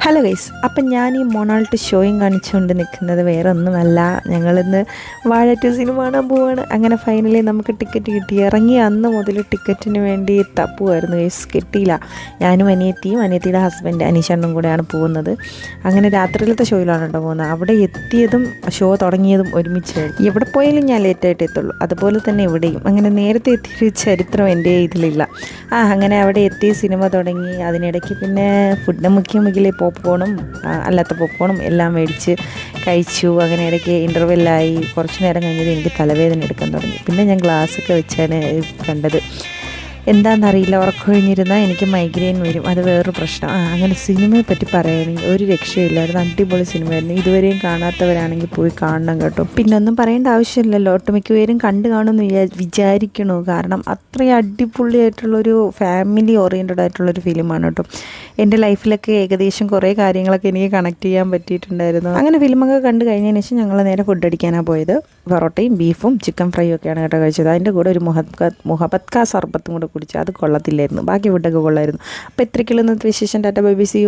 Hello guys, അപ്പം ഞാൻ ഈ മൊണാൾട്ട് ഷോയും കാണിച്ചുകൊണ്ട് നിൽക്കുന്നത് വേറെ ഒന്നുമല്ല. ഞങ്ങളിന്ന് വാഴ ടു സിനിമ കാണാൻ പോവാണ്. അങ്ങനെ ഫൈനലി നമുക്ക് ടിക്കറ്റ് കിട്ടി. ഇറങ്ങി അന്ന് മുതൽ ടിക്കറ്റിന് വേണ്ടി തപ്പുമായിരുന്നു ഗൈസ്, കിട്ടിയില്ല. ഞാനും അനിയത്തിയുടെ ഹസ്ബൻഡ് അനീഷണ്ണും കൂടെയാണ് പോകുന്നത്. അങ്ങനെ രാത്രിയിലത്തെ ഷോയിലാണ് കേട്ടോ പോകുന്നത്. അവിടെ എത്തിയതും ഷോ തുടങ്ങിയതും ഒരുമിച്ചായിരുന്നു. എവിടെ പോയാലും ഞാൻ ലേറ്റായിട്ട് എത്തുള്ളൂ, അതുപോലെ തന്നെ ഇവിടെയും. അങ്ങനെ നേരത്തെ എത്തിയൊരു ചരിത്രം എൻ്റെ ഇതിലില്ല. അങ്ങനെ അവിടെ എത്തി സിനിമ തുടങ്ങി. അതിനിടയ്ക്ക് പിന്നെ ഫുഡ് മുഖ്യമൊക്കെ പോപ്കോണും അല്ലാത്ത പോപ്കോണും എല്ലാം മേടിച്ച് കഴിച്ചു. അങ്ങനെ ഇടയ്ക്ക് ഇൻ്റർവെല്ലായി. കുറച്ച് നേരം കഴിഞ്ഞത് എനിക്ക് തലവേദന എടുക്കാൻ തുടങ്ങി. പിന്നെ ഞാൻ ഗ്ലാസ്സൊക്കെ വെച്ചാണ് കണ്ടത്. എന്താണെന്നറിയില്ല, ഉറക്കൊഴിഞ്ഞിരുന്നാൽ എനിക്ക് മൈഗ്രെയിൻ വരും, അത് വേറൊരു പ്രശ്നം. അങ്ങനെ സിനിമയെ പറ്റി പറയുകയാണെങ്കിൽ ഒരു രക്ഷയില്ലായിരുന്നു. അടിപൊളി സിനിമയായിരുന്നു. ഇതുവരെയും കാണാത്തവരാണെങ്കിൽ പോയി കാണണം കേട്ടോ. പിന്നെ ഒന്നും പറയേണ്ട ആവശ്യമില്ലല്ലോ, ഒട്ടുമിക്ക പേരും കണ്ടു കാണുമെന്ന് വിചാരിക്കണു. കാരണം അത്രയും അടിപൊളിയായിട്ടുള്ളൊരു ഫാമിലി ഓറിയൻറ്റഡ് ആയിട്ടുള്ളൊരു ഫിലിമാണ് കേട്ടോ. എൻ്റെ ലൈഫിലൊക്കെ ഏകദേശം കുറേ കാര്യങ്ങളൊക്കെ എനിക്ക് കണക്ട് ചെയ്യാൻ പറ്റിയിട്ടുണ്ടായിരുന്നു. അങ്ങനെ ഫിലിമൊക്കെ കണ്ടു കഴിഞ്ഞതിന് ശേഷം ഞങ്ങൾ നേരെ ഫുഡ് അടിക്കാനാണ് പോയത്. പൊറോട്ടയും ബീഫും ചിക്കൻ ഫ്രൈയും ഒക്കെയാണ് കേട്ടോ കഴിച്ചത്. അതിൻ്റെ കൂടെ ഒരു മുഹബത്ത് കാ സർബത്തും കൂടെ കുടിച്ചു. അത് കൊള്ളത്തില്ലായിരുന്നു, ബാക്കി ഫുഡൊക്കെ കൊള്ളായിരുന്നു. അപ്പോൾ ഇത്രയ്ക്കുള്ള ഇന്നത്തെ വിശേഷം. Tata bye bye, see U.